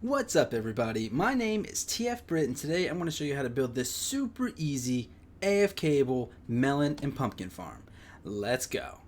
What's up everybody, my name is TF-Brit and today I'm going to show you how to build this super easy AF-cable melon and pumpkin farm. Let's go.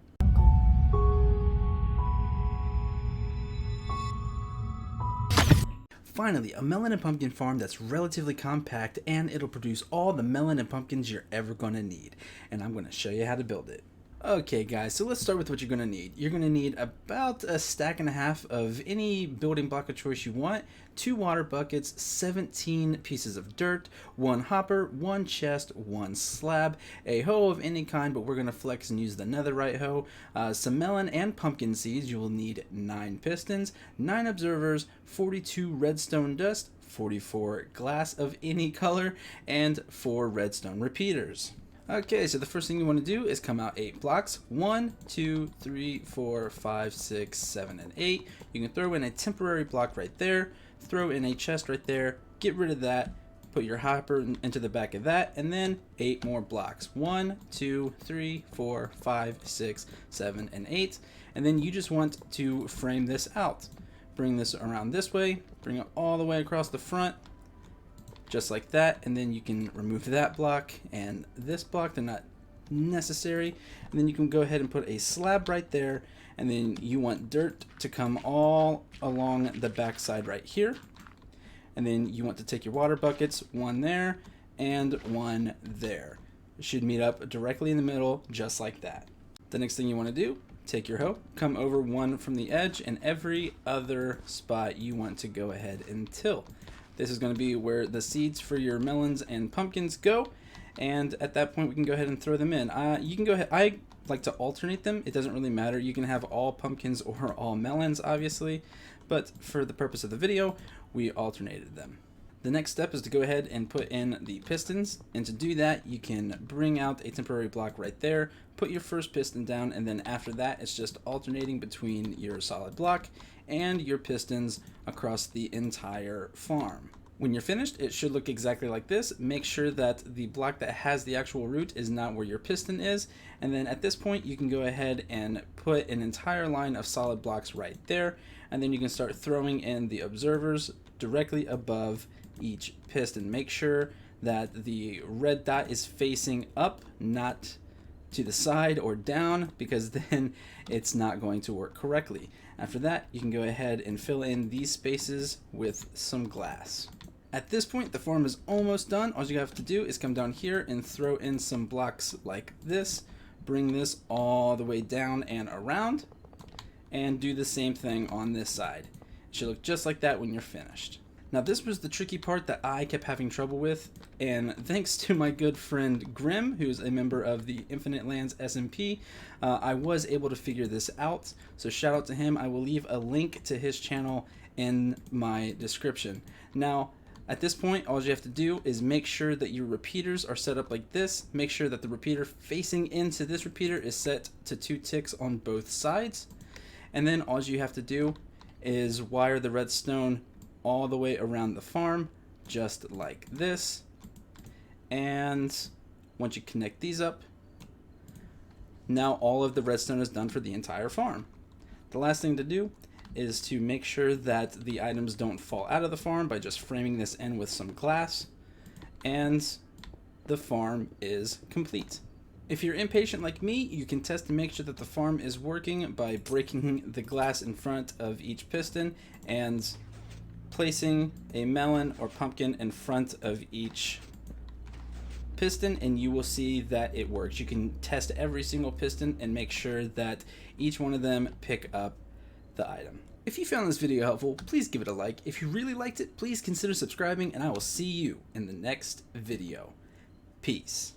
Finally, a melon and pumpkin farm that's relatively compact and it'll produce all the melon and pumpkins you're ever going to need. And I'm going to show you how to build it. Okay guys, so let's start with what you're going to need. You're going to need about a stack and a half of any building block of choice you want, 2 water buckets, 17 pieces of dirt, 1 hopper, 1 chest, 1 slab, a hoe of any kind, but we're going to flex and use the netherite hoe, some melon and pumpkin seeds. You will need 9 pistons, 9 observers, 42 redstone dust, 44 glass of any color, and 4 redstone repeaters. Okay, so the first thing you want to do is come out 8 blocks. 1, 2, 3, 4, 5, 6, 7, and 8. You can throw in a temporary block right there, throw in a chest right there, get rid of that, put your hopper into the back of that, and then 8 more blocks. 1, 2, 3, 4, 5, 6, 7, and 8. And then you just want to frame this out. Bring this around this way, bring it all the way across the front, just like that, and then you can remove that block and this block, they're not necessary, and then you can go ahead and put a slab right there, and then you want dirt to come all along the back side right here, and then you want to take your water buckets, 1 there and 1 there. It should meet up directly in the middle, just like that. The next thing you want to do, take your hoe, come over 1 from the edge, and every other spot you want to go ahead and till. This is going to be where the seeds for your melons and pumpkins go, and at that point we can go ahead and throw them in. You can go ahead, I like to alternate them. It doesn't really matter. You can have all pumpkins or all melons, obviously, but for the purpose of the video, we alternated them. The next step is to go ahead and put in the pistons, and to do that you can bring out a temporary block right there, put your first piston down, and then after that it's just alternating between your solid block and your pistons across the entire farm. When you're finished, it should look exactly like this. Make sure that the block that has the actual root is not where your piston is, and then at this point you can go ahead and put an entire line of solid blocks right there, and then you can start throwing in the observers directly above each piston. Make sure that the red dot is facing up, not to the side or down, because then it's not going to work correctly. After that, you can go ahead and fill in these spaces with some glass. At this point, the farm is almost done. All you have to do is come down here and throw in some blocks like this. Bring this all the way down and around, and do the same thing on this side. It should look just like that when you're finished. Now this was the tricky part that I kept having trouble with, and thanks to my good friend Grim, who's a member of the Infinite Lands SMP, I was able to figure this out, so shout out to him. I will leave a link to his channel in my description. Now at this point, all you have to do is make sure that your repeaters are set up like this. Make sure that the repeater facing into this repeater is set to 2 ticks on both sides, and then all you have to do is wire the redstone all the way around the farm, just like this. And once you connect these up, now all of the redstone is done for the entire farm. The last thing to do is to make sure that the items don't fall out of the farm by just framing this in with some glass, and the farm is complete. If you're impatient like me, you can test to make sure that the farm is working by breaking the glass in front of each piston and placing a melon or pumpkin in front of each piston, and you will see that it works. You can test every single piston and make sure that each one of them pick up the item. If you found this video helpful, please give it a like. If you really liked it, please consider subscribing, and I will see you in the next video. Peace.